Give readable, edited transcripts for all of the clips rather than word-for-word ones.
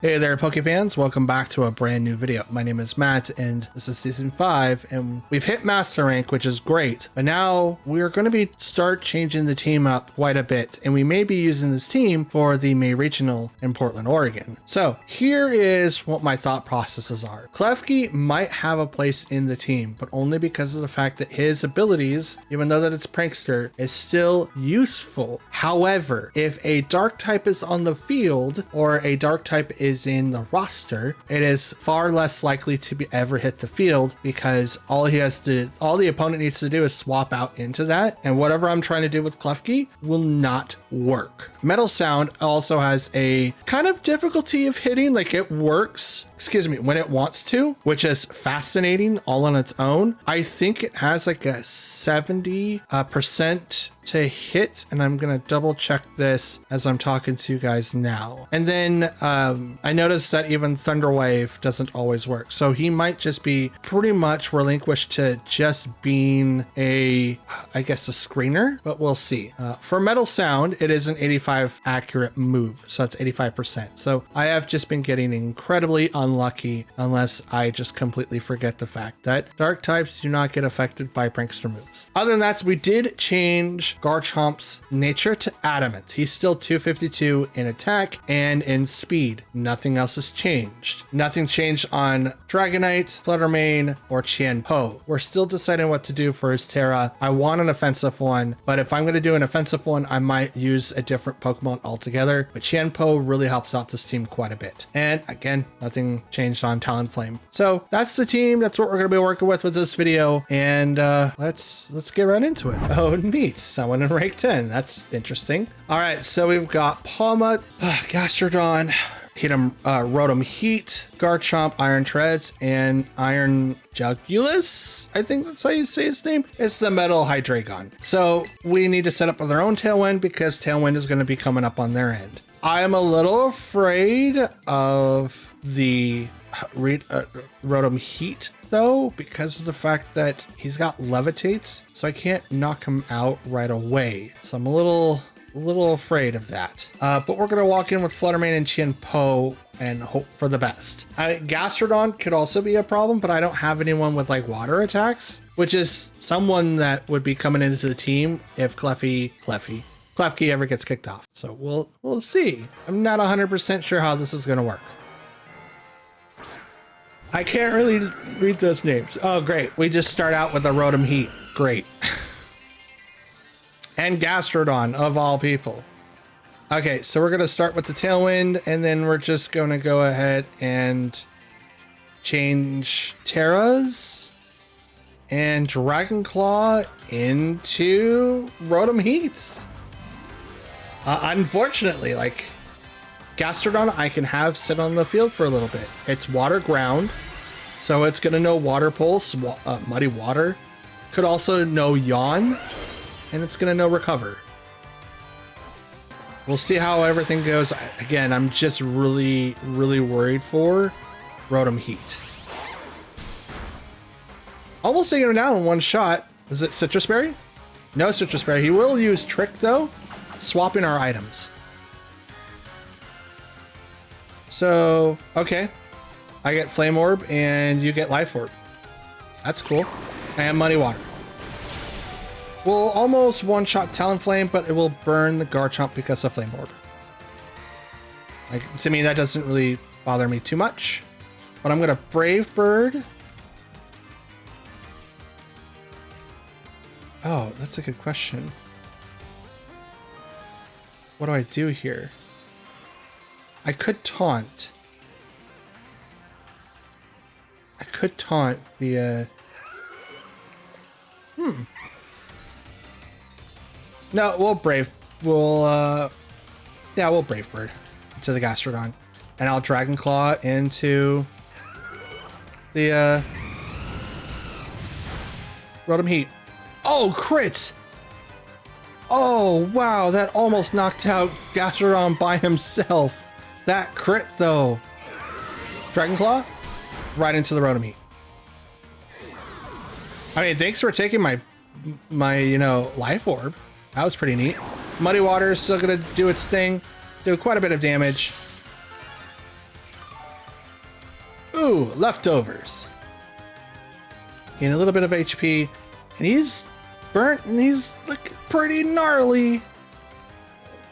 Hey there, Pokefans. Welcome back to a brand new video. My name is Matt, and this is Season 5, and we've hit Master Rank, which is great. But now we're going to start changing the team up quite a bit, and we may be using this team for the May Regional in Portland, Oregon. So here is what my thought processes are. Klefki might have a place in the team, but only because of the fact that his abilities, even though that it's Prankster, is still useful. However, if a Dark type is on the field, or a Dark type is in the roster, it is far less likely to ever hit the field because all the opponent needs to do is swap out into that, and whatever I'm trying to do with Klefki will not work. Metal Sound also has a kind of difficulty of hitting, like it works, when it wants to, which is fascinating all on its own. I think it has like a 70% to hit, and I'm gonna double check this as I'm talking to you guys now. And then I noticed that even Thunderwave doesn't always work, so he might just be pretty much relinquished to just being a screener, but we'll see. For Metal Sound, it is an 85 accurate move, so it's 85%. So I have just been getting incredibly unlucky unless I just completely forget the fact that Dark types do not get affected by Prankster moves. Other than that, we did change Garchomp's nature to Adamant. He's still 252 in attack and in speed. Nothing else has changed. Nothing changed on Dragonite, Fluttermane, or Qianpo. We're still deciding what to do for his Terra. I want an offensive one, but if I'm going to do an offensive one, I might use a different Pokemon altogether. But Qianpo really helps out this team quite a bit. And again, nothing changed on Talonflame. So that's the team. That's what we're going to be working with this video. And let's get right into it. Oh, neat. Someone in rank 10. That's interesting. All right, so we've got Palma, Gastrodon, Rotom Heat, Garchomp, Iron Treads, and Iron Jugulus. I think that's how you say his name. It's the Metal Hydreigon. So we need to set up with our own Tailwind because Tailwind is going to be coming up on their end. I am a little afraid of the Rotom Heat though, because of the fact that he's got Levitates, so I can't knock him out right away. So I'm a little afraid of that. But we're gonna walk in with Fluttermane and Qianpo and hope for the best. Gastrodon could also be a problem, but I don't have anyone with like water attacks, which is someone that would be coming into the team if Klefki ever gets kicked off. So we'll see. I'm not 100% sure how this is gonna work. I can't really read those names. Oh, great. We just start out with the Rotom Heat. Great. And Gastrodon, of all people. Okay, so we're going to start with the Tailwind, and then we're just going to go ahead and change Terras and Dragon Claw into Rotom Heats. Unfortunately, like, Gastrodon I can have sit on the field for a little bit. It's water ground, so it's going to know Water Pulse, Muddy Water. Could also know Yawn, and it's going to know Recover. We'll see how everything goes. Again, I'm just really worried for Rotom Heat. Almost taking him down in one shot. Is it Citrus Berry? No Citrus Berry. He will use Trick, though, swapping our items. So, okay. I get Flame Orb and you get Life Orb. That's cool. And Muddy Water. We'll almost one-shot Talonflame, but it will burn the Garchomp because of Flame Orb. Like, to me, that doesn't really bother me too much. But I'm going to Brave Bird. Oh, that's a good question. What do I do here? I could taunt. The No, we'll Brave Bird to the Gastrodon. And I'll Dragon Claw into the Rotom Heat. Oh, crit! Oh, wow, that almost knocked out Gastrodon by himself. That crit, though. Dragon Claw, right into the Rotom Heat. I mean, thanks for taking my Life Orb. That was pretty neat. Muddy Water is still gonna do its thing, do quite a bit of damage. Ooh, leftovers. Gain a little bit of HP, and he's burnt, and he's looking pretty gnarly.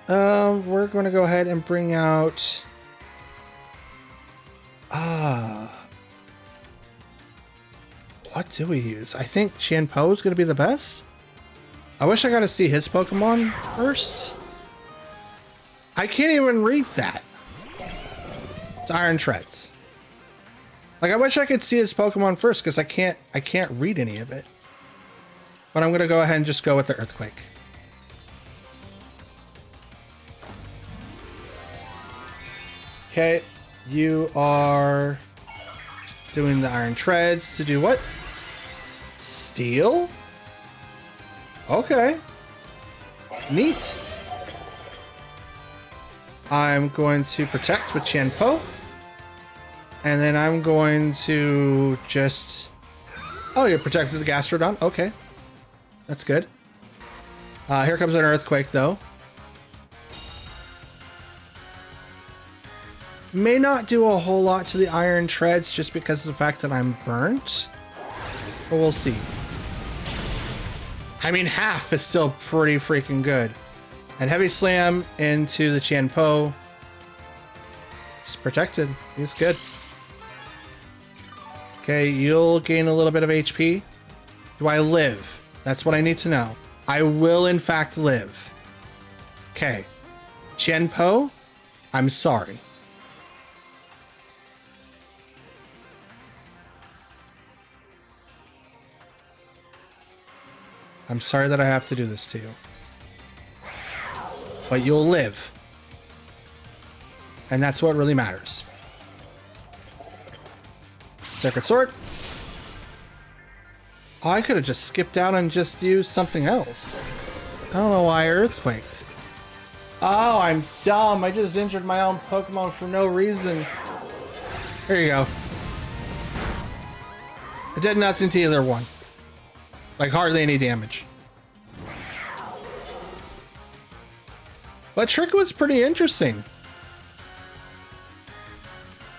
We're going to go ahead and bring out... what do we use? I think Qianpo is going to be the best. I wish I got to see his Pokemon first. I can't even read that. It's Iron Treads. Like, I wish I could see his Pokemon first because I can't read any of it. But I'm going to go ahead and just go with the Earthquake. Okay, you are doing the Iron Treads to do what? Steel? Okay. Neat. I'm going to protect with Qianpo. And then I'm going to just... Oh, you're protected the Gastrodon? Okay. That's good. Here comes an Earthquake, though. May not do a whole lot to the Iron Treads just because of the fact that I'm burnt. But we'll see. I mean, half is still pretty freaking good. And Heavy Slam into the Qianpo. It's protected. He's good. Okay, you'll gain a little bit of HP. Do I live? That's what I need to know. I will, in fact, live. Okay. Qianpo, I'm sorry. I'm sorry that I have to do this to you. But you'll live. And that's what really matters. Sacred Sword. Oh, I could have just skipped out and just used something else. I don't know why I Earthquaked. Oh, I'm dumb. I just injured my own Pokemon for no reason. Here you go. I did nothing to either one. Like, hardly any damage. But Trick was pretty interesting.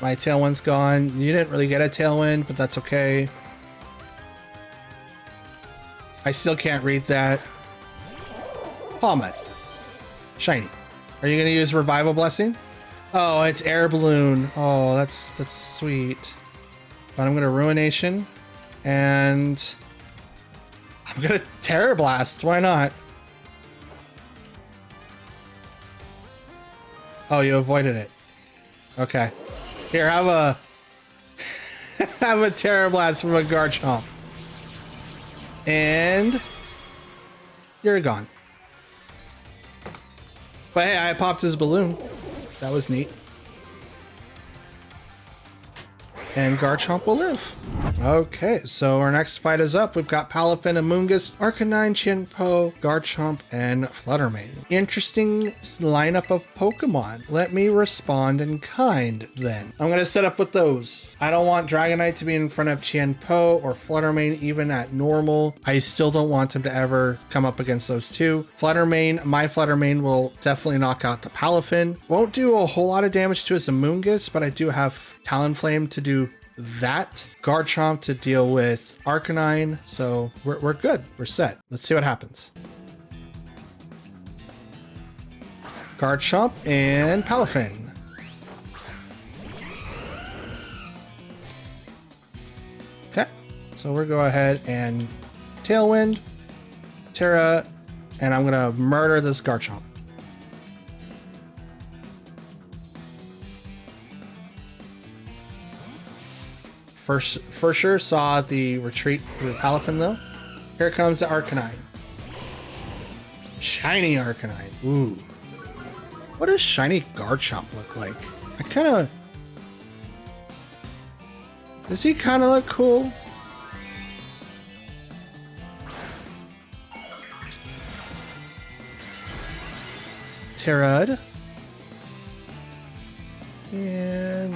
My Tailwind's gone. You didn't really get a Tailwind, but that's okay. I still can't read that. Palmet. Shiny. Are you going to use Revival Blessing? Oh, it's Air Balloon. Oh, that's sweet. But I'm going to Ruination. And... I'm gonna Terror Blast. Why not? Oh, you avoided it. Okay. Here, have a have a Terror Blast from a Garchomp. And you're gone. But hey, I popped his balloon. That was neat. And Garchomp will live. Okay, so our next fight is up. We've got Palafin, Amoonguss, Arcanine, Qianpo, Garchomp, and Fluttermane. Interesting lineup of Pokemon. Let me respond in kind, then. I'm going to set up with those. I don't want Dragonite to be in front of Qianpo or Fluttermane, even at normal. I still don't want him to ever come up against those two. Fluttermane, my Fluttermane will definitely knock out the Palafin. Won't do a whole lot of damage to his Amoonguss, but I do have Talonflame to do that. Garchomp to deal with Arcanine, so we're good. We're set. Let's see what happens. Garchomp and Palafin. Okay, so we'll go ahead and Tailwind, Terra, and I'm gonna murder this Garchomp. For sure saw the retreat through Palafin though. Here comes the Arcanine. Shiny Arcanine. Ooh. What does shiny Garchomp look like? I kind of... Does he kind of look cool? Terrad. And...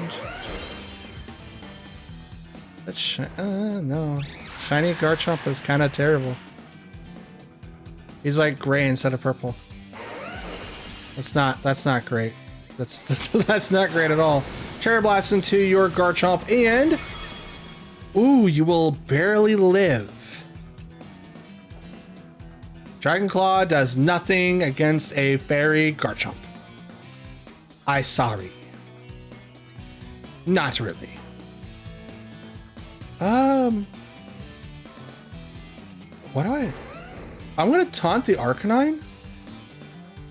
That's no. Shiny Garchomp is kind of terrible. He's like gray instead of purple. That's not great. That's not great at all. Terror Blast into your Garchomp, and ooh, you will barely live. Dragon Claw does nothing against a fairy Garchomp. Sorry. Not really. What do I'm gonna taunt the Arcanine.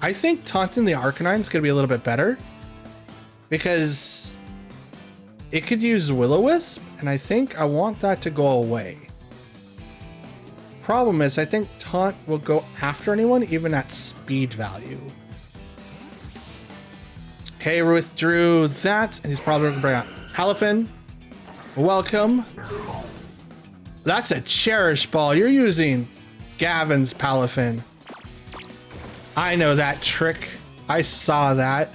I think taunting the Arcanine is gonna be a little bit better because it could use Will-O-Wisp, and I think I want that to go away. Problem is, I think taunt will go after anyone, even at speed value. Okay, withdrew that, and he's probably gonna bring out Palafin. Welcome. That's a Cherish Ball. You're using Gavin's Palafin. I know that trick. I saw that.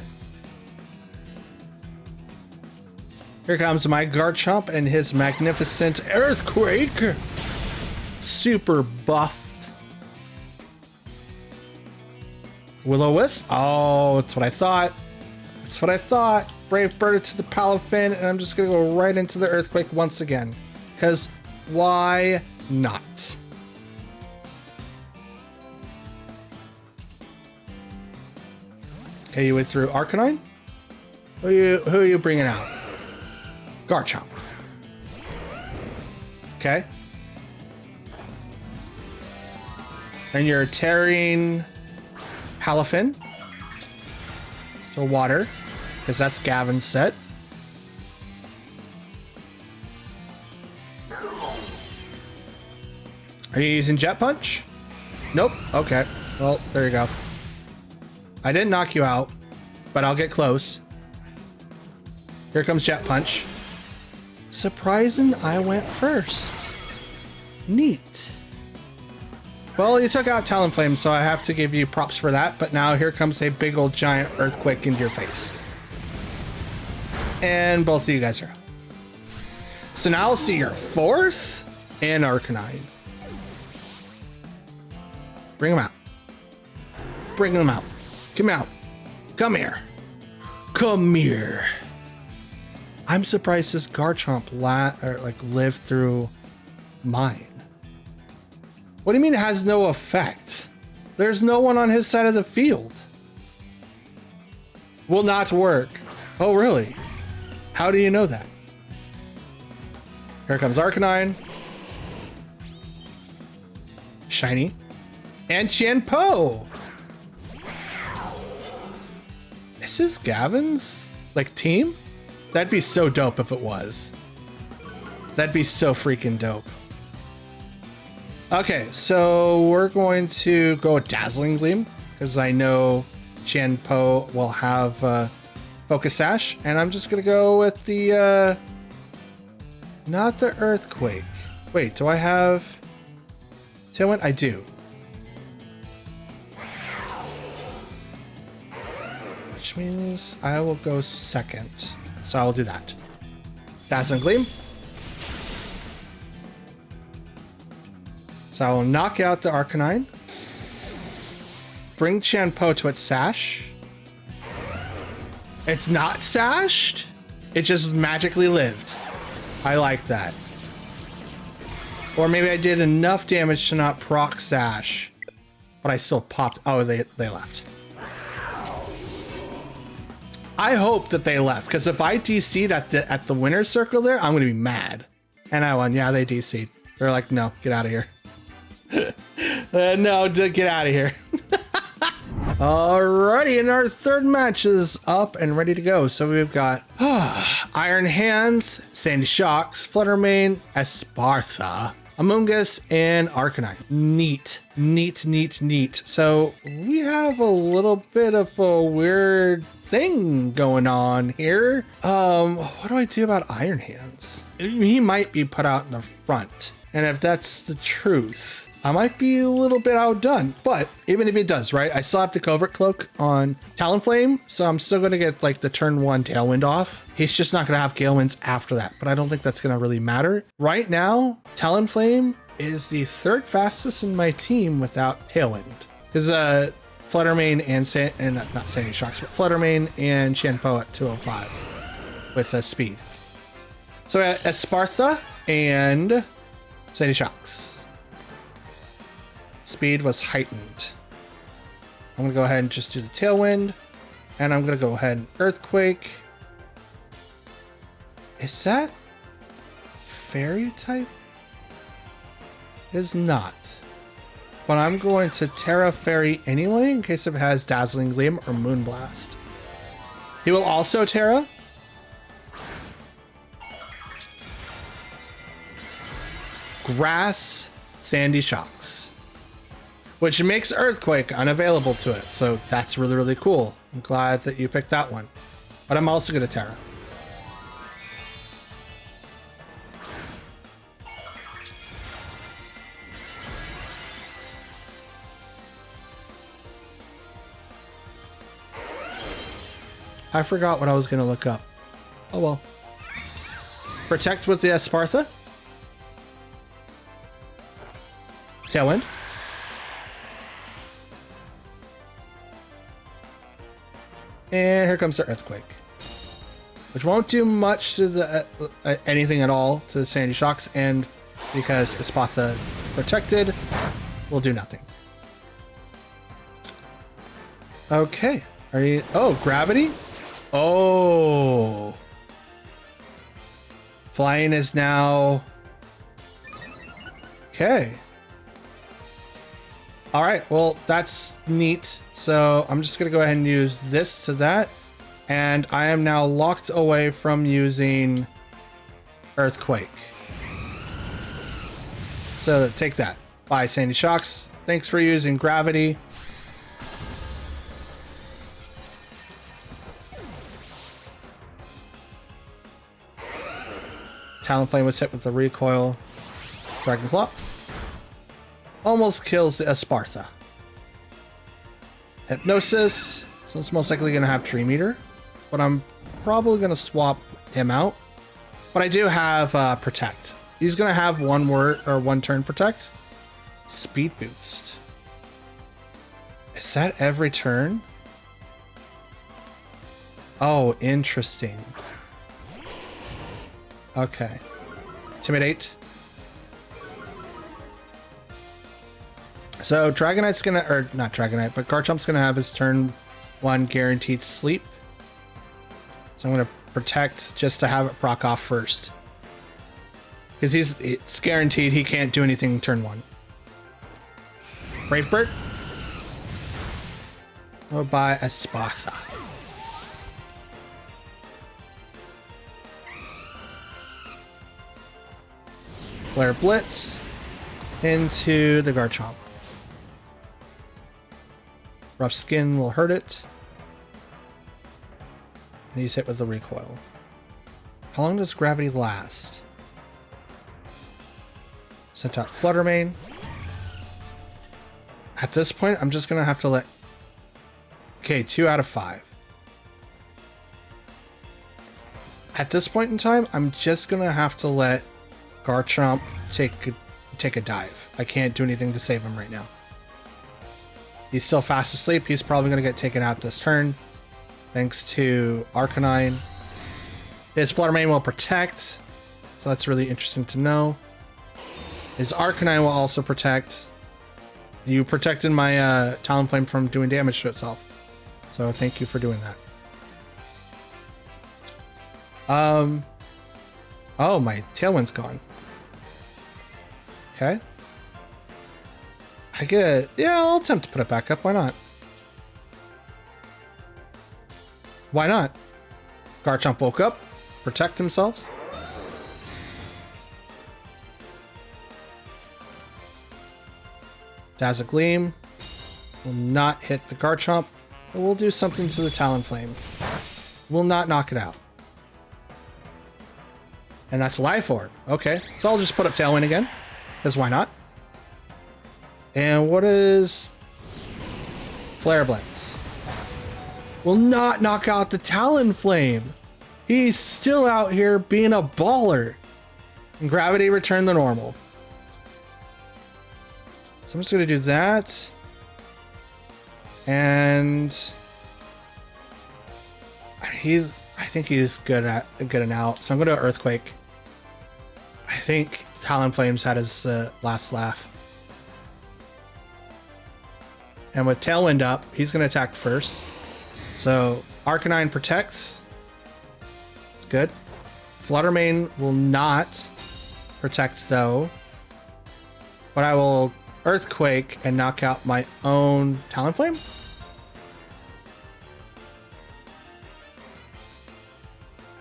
Here comes my Garchomp and his magnificent Earthquake. Super buffed. Will-O-Wisp. Oh, that's what I thought. That's what I thought. Brave Bird to the Palafin, and I'm just gonna go right into the Earthquake once again. Because why not? Okay, you went through Arcanine? Who are you bringing out? Garchomp. Okay. And you're tearing Palafin to water, because that's Gavin's set. Are you using Jet Punch? Nope. Okay. Well, there you go. I didn't knock you out, but I'll get close. Here comes Jet Punch. Surprising I went first. Neat. Well, you took out Talonflame, so I have to give you props for that, but now here comes a big old giant Earthquake into your face. And both of you guys are out. So now I'll see your fourth and Arcanine. Bring him out. Bring him out. Come out. Come here. Come here. I'm surprised this Garchomp lived through mine. What do you mean it has no effect? There's no one on his side of the field. Will not work. Oh, really? How do you know that? Here comes Arcanine. Shiny. And Qianpo. This is Gavin's, team? That'd be so dope if it was. That'd be so freaking dope. Okay, so we're going to go with Dazzling Gleam, because I know Qianpo will have Focus Sash, and I'm just going to go with the, not the Earthquake. Wait, do I have Tailwind? I do. Which means I will go second. So I will do that. Dazzling Gleam. So I will knock out the Arcanine. Bring Qianpo to its sash. It's not sashed. It just magically lived. I like that. Or maybe I did enough damage to not proc sash, but I still popped. Oh, they left. I hope that they left, because if I DC'd at the winner's circle there, I'm gonna be mad. And I won. Yeah, they DC'd. They're like, no, get out of here. No, get out of here. Alrighty, and our third match is up and ready to go. So we've got Iron Hands, Sandy Shocks, Fluttermane, Espartha, Amoonguss, and Arcanine. Neat, neat, neat, neat. So we have a little bit of a weird thing going on here. What do I do about Iron Hands? He might be put out in the front. And if that's the truth, I might be a little bit outdone, but even if it does, right? I still have the Covert Cloak on Talonflame, so I'm still gonna get the turn 1 Tailwind off. He's just not gonna have Gale Winds after that, but I don't think that's gonna really matter. Right now, Talonflame is the third fastest in my team without Tailwind. Because Fluttermane and not Sandy Shocks, but Fluttermane and Qianpo at 205. with speed. So Esparta and Sandy Shocks. Speed was heightened. I'm going to go ahead and just do the Tailwind. And I'm going to go ahead and Earthquake. Is that Fairy type? It is not. But I'm going to Terra Fairy anyway in case if it has Dazzling Gleam or Moonblast. He will also Terra. Grass Sandy Shocks. Which makes Earthquake unavailable to it. So that's really, really cool. I'm glad that you picked that one. But I'm also going to Terra. I forgot what I was going to look up. Oh well. Protect with the Esparta. Tailwind. And here comes the Earthquake. Which won't do much to the anything at all to the Sandy Shocks, and because Esparta protected, will do nothing. Okay. Are you... Oh, Gravity? Oh. Flying is now... Okay. All right, well, that's neat. So I'm just going to go ahead and use this to that. And I am now locked away from using Earthquake. So take that. Bye, Sandy Shocks. Thanks for using Gravity. Talonflame was hit with the recoil. Dragon Claw. Almost kills the Esparta. Hypnosis. So it's most likely going to have Dream Eater. But I'm probably going to swap him out. But I do have Protect. He's going to have one turn Protect. Speed Boost. Is that every turn? Oh, interesting. Okay. Intimidate. So Dragonite's gonna, or not Dragonite, but Garchomp's gonna have his turn 1 guaranteed sleep. So I'm gonna protect just to have it proc off first. Because it's guaranteed he can't do anything turn 1. Brave Bird. Or by Esparta. Flare Blitz into the Garchomp. Rough Skin will hurt it. And he's hit with the recoil. How long does Gravity last? Sent out Fluttermane. At this point, I'm just going to have to let... Okay, 2 out of 5. At this point in time, I'm just going to have to let Garchomp take a dive. I can't do anything to save him right now. He's still fast asleep. He's probably going to get taken out this turn. Thanks to Arcanine. His Fluttermane will protect. So that's really interesting to know. His Arcanine will also protect. You protected my Talonflame from doing damage to itself. So thank you for doing that. Oh, my Tailwind's gone. Okay. Yeah, I'll attempt to put it back up. Why not? Why not? Garchomp woke up. Protect themselves. Dazzle Gleam will not hit the Garchomp, but will do something to the Talonflame. Will not knock it out. And that's Life Orb. Okay, so I'll just put up Tailwind again, because why not? And what is Flare Blitz? Will not knock out the Talonflame. He's still out here being a baller. And Gravity returned to normal. So I'm just going to do that. And I think he's good and out. So I'm going to Earthquake. I think Talonflame's had his last laugh. And with Tailwind up, he's going to attack first. So Arcanine protects. It's good. Fluttermane will not protect though. But I will Earthquake and knock out my own Talonflame.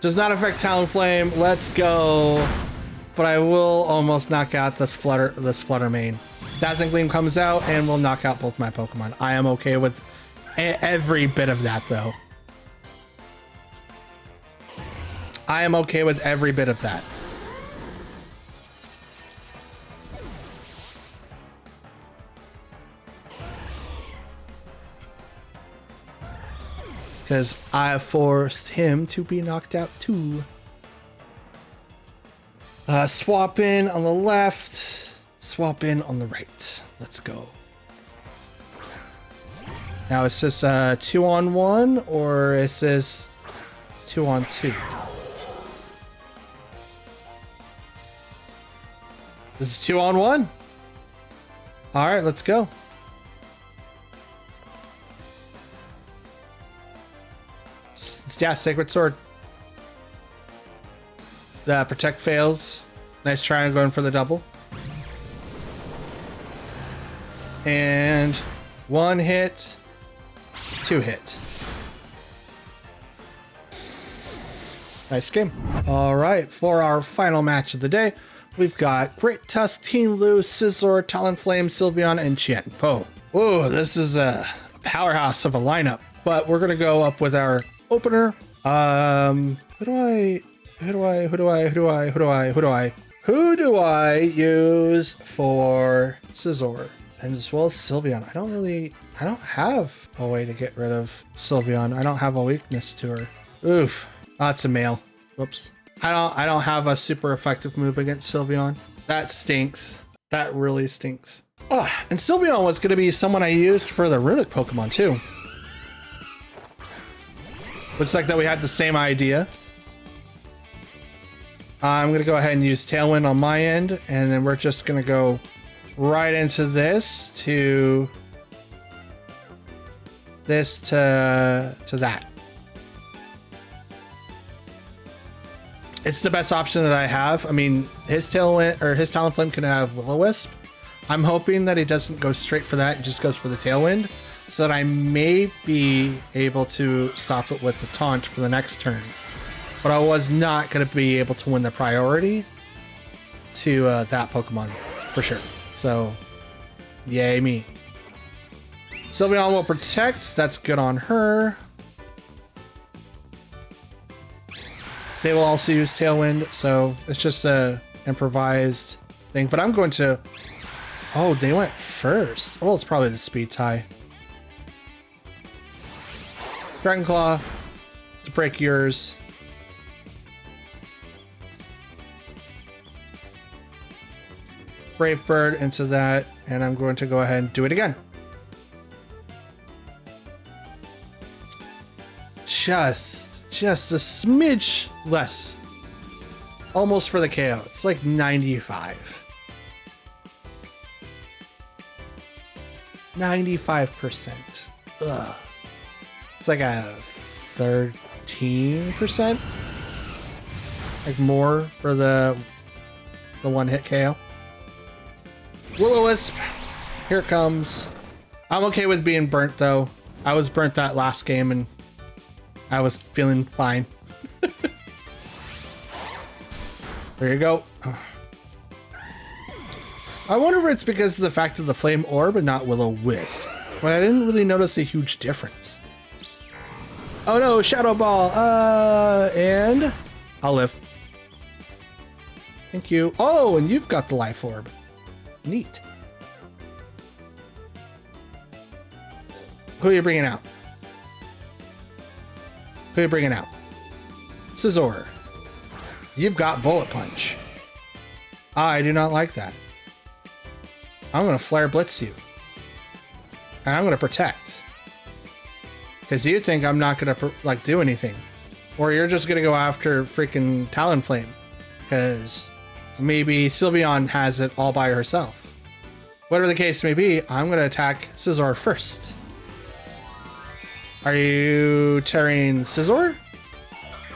Does not affect Talonflame. Let's go. But I will almost knock out this Fluttermane. Dazzling Gleam comes out and will knock out both my Pokemon. I am okay with every bit of that though. I am okay with every bit of that. Because I forced him to be knocked out too. Swap in on the left, swap in on the right. Let's go. Now is this 2-on-1 or is this 2-on-2? This is 2-on-1. All right, let's go. Yeah, Sacred Sword. The protect fails. Nice try on going for the double. And 1 hit, 2 hit. Nice game. All right, for our final match of the day, we've got Great Tusk, Teen Lu, Scizor, Talonflame, Sylveon, and Tianpo. Whoa, this is a powerhouse of a lineup. But we're gonna go up with our opener. Who do I use for Scizor? And as well as Sylveon. I don't have a way to get rid of Sylveon. I don't have a weakness to her. Oof. Oh, it's a male. Whoops. I don't have a super effective move against Sylveon. That stinks. That really stinks. Oh, and Sylveon was going to be someone I used for the Runic Pokemon too. Looks like that we had the same idea. I'm going to go ahead and use Tailwind on my end, and then we're just going to go right into this to that. It's the best option that I have. I mean, his Tailwind or his Talonflame can have Will-O-Wisp. I'm hoping that he doesn't go straight for that and just goes for the Tailwind, so that I may be able to stop it with the taunt for the next turn. But I was not going to be able to win the priority to that Pokemon for sure. So, yay me. Sylveon will protect. That's good on her. They will also use Tailwind, so it's just a improvised thing. But I'm going to... Oh, they went first. Well, it's probably the speed tie. Dragon Claw to break yours. Brave Bird into that, and I'm going to go ahead and do it again. Just a smidge less. Almost for the KO. It's like 95. 95%. Ugh. It's like a 13%. Like more for the one hit KO. Will-O-Wisp. Here it comes. I'm okay with being burnt though. I was burnt that last game and I was feeling fine. There you go. I wonder if it's because of the fact of the Flame Orb and not Will-O-Wisp. But I didn't really notice a huge difference. Oh no, Shadow Ball! And I'll live. Thank you. Oh, and you've got the Life Orb. Neat. Who are you bringing out? Who are you bringing out? Scizor. You've got Bullet Punch. I do not like that. I'm going to Flare Blitz you. And I'm going to Protect. Because you think I'm not going to do anything. Or you're just gonna go after freaking Talonflame. Because maybe Sylveon has it all by herself. Whatever the case may be, I'm gonna attack Scizor first. Are you tearing Scizor?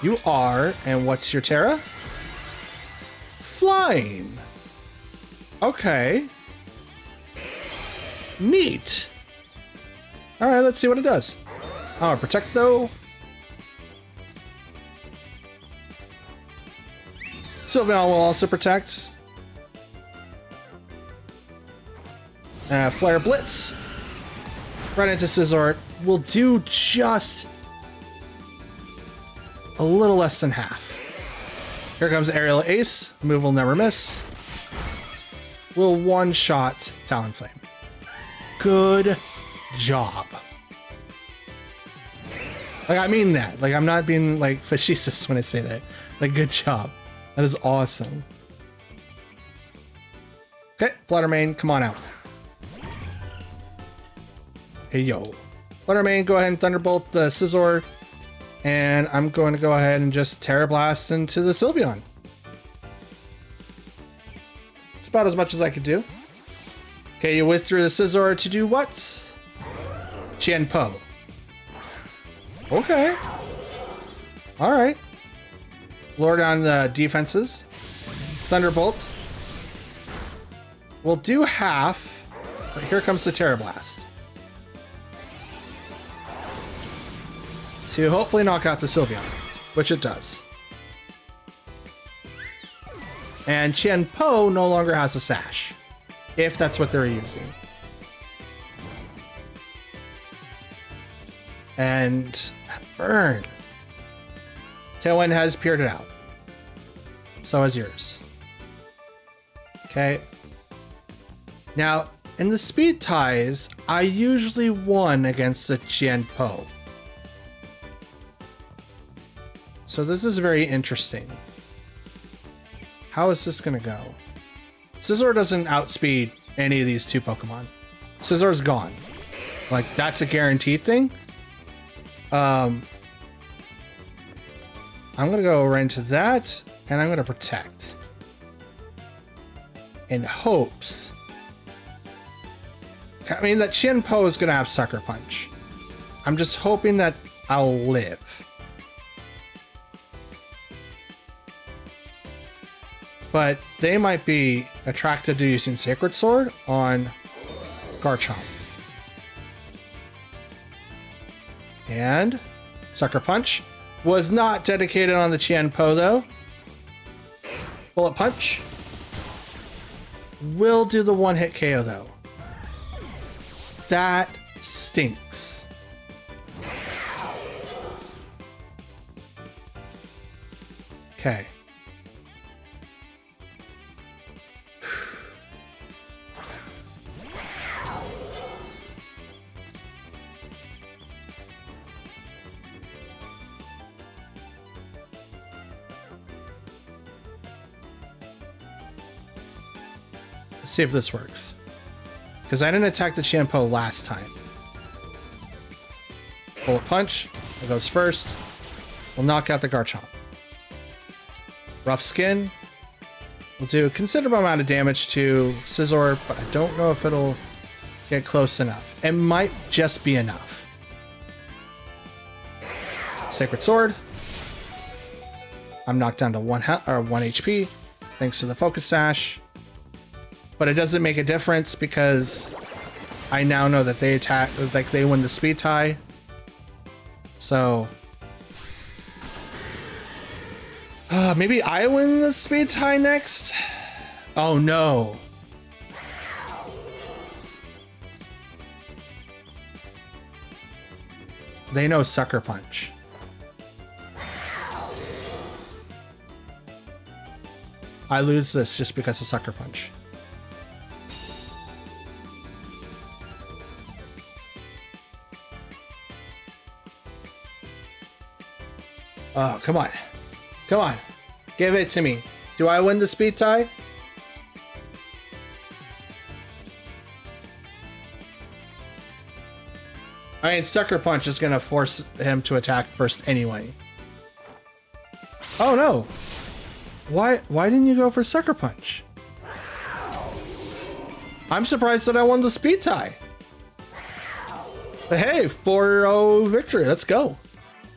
You are, and what's your Terra? Flying. Okay. Neat. Alright, let's see what it does. Oh, protect though. Sylveon will also protect. Flare Blitz. Right into Scizor. Will do just a little less than half. Here comes Aerial Ace. Move will never miss. Will one-shot Talonflame. Good job. Like, I mean that. Like, I'm not being, like, facetious when I say that. Like, good job. That is awesome. Okay, Fluttermane, come on out. Hey, yo. Fluttermane, go ahead and Thunderbolt the Scizor. And I'm going to go ahead and just Terra Blast into the Sylveon. It's about as much as I could do. Okay, you withdrew the Scizor to do what? Qianpo. Okay. Alright. Lower down the defenses. Thunderbolt. We'll do half. But here comes the Terra Blast. To hopefully knock out the Sylveon, which it does. And Qianpo no longer has a sash, if that's what they're using. And burn. Tailwind has peered it out. So has yours. Okay. Now, in the speed ties, I usually won against the Qianpo. So this is very interesting. How is this gonna go? Scizor doesn't outspeed any of these two Pokemon. Scizor's gone. Like, that's a guaranteed thing. I'm gonna go right into that, and I'm gonna protect. In hopes. I mean, that Qianpo is gonna have Sucker Punch. I'm just hoping that I'll live. But they might be attracted to using Sacred Sword on Garchomp. And Sucker Punch was not dedicated on the Qianpo though. Bullet Punch will do the one-hit KO though. That stinks. Okay. Let's see if this works. Because I didn't attack the Qianpo last time. Bullet Punch. It goes first. We'll knock out the Garchomp. Rough Skin. We'll do a considerable amount of damage to Scizor, but I don't know if it'll get close enough. It might just be enough. Sacred Sword. I'm knocked down to 1 HP thanks to the Focus Sash. But it doesn't make a difference because I now know that they attack, like they win the speed tie. So maybe I win the speed tie next. Oh no. They know Sucker Punch. I lose this just because of Sucker Punch. Oh, come on. Come on. Give it to me. Do I win the speed tie? I mean, Sucker Punch is going to force him to attack first anyway. Oh no. Why didn't you go for Sucker Punch? I'm surprised that I won the speed tie. But hey, 4-0 victory. Let's go.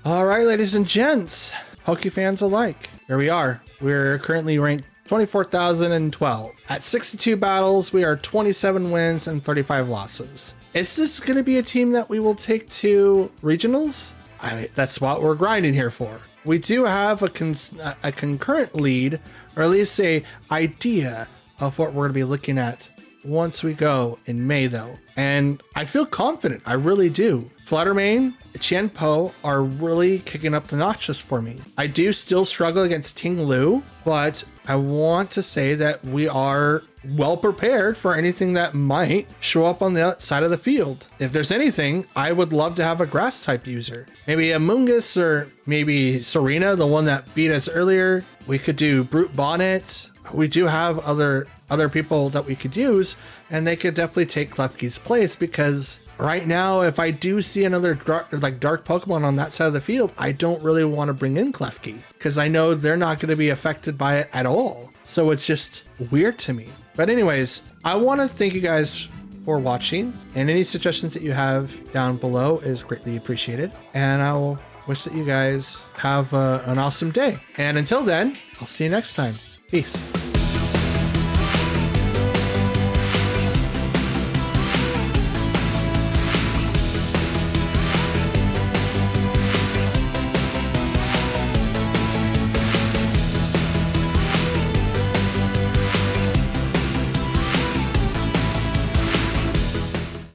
All right, ladies and gents, Poke fans alike. Here we are. We're currently ranked 24,012. At 62 battles, we are 27 wins and 35 losses. Is this going to be a team that we will take to regionals? I mean, that's what we're grinding here for. We do have a concurrent lead, or at least a idea of what we're going to be looking at once we go in May, though. And I feel confident. I really do. Fluttermane, Qianpo are really kicking up the notches for me. I do still struggle against Ting Lu, but I want to say that we are well prepared for anything that might show up on the other side of the field. If there's anything, I would love to have a grass type user. Maybe a Mungus or maybe Serena, the one that beat us earlier. We could do Brute Bonnet. We do have other people that we could use, and they could definitely take Klefki's place, because right now, if I do see another dark Pokemon on that side of the field, I don't really want to bring in Klefki, because I know they're not going to be affected by it at all. So it's just weird to me. But anyways, I want to thank you guys for watching, and any suggestions that you have down below is greatly appreciated. And I will wish that you guys have an awesome day. And until then, I'll see you next time. Peace.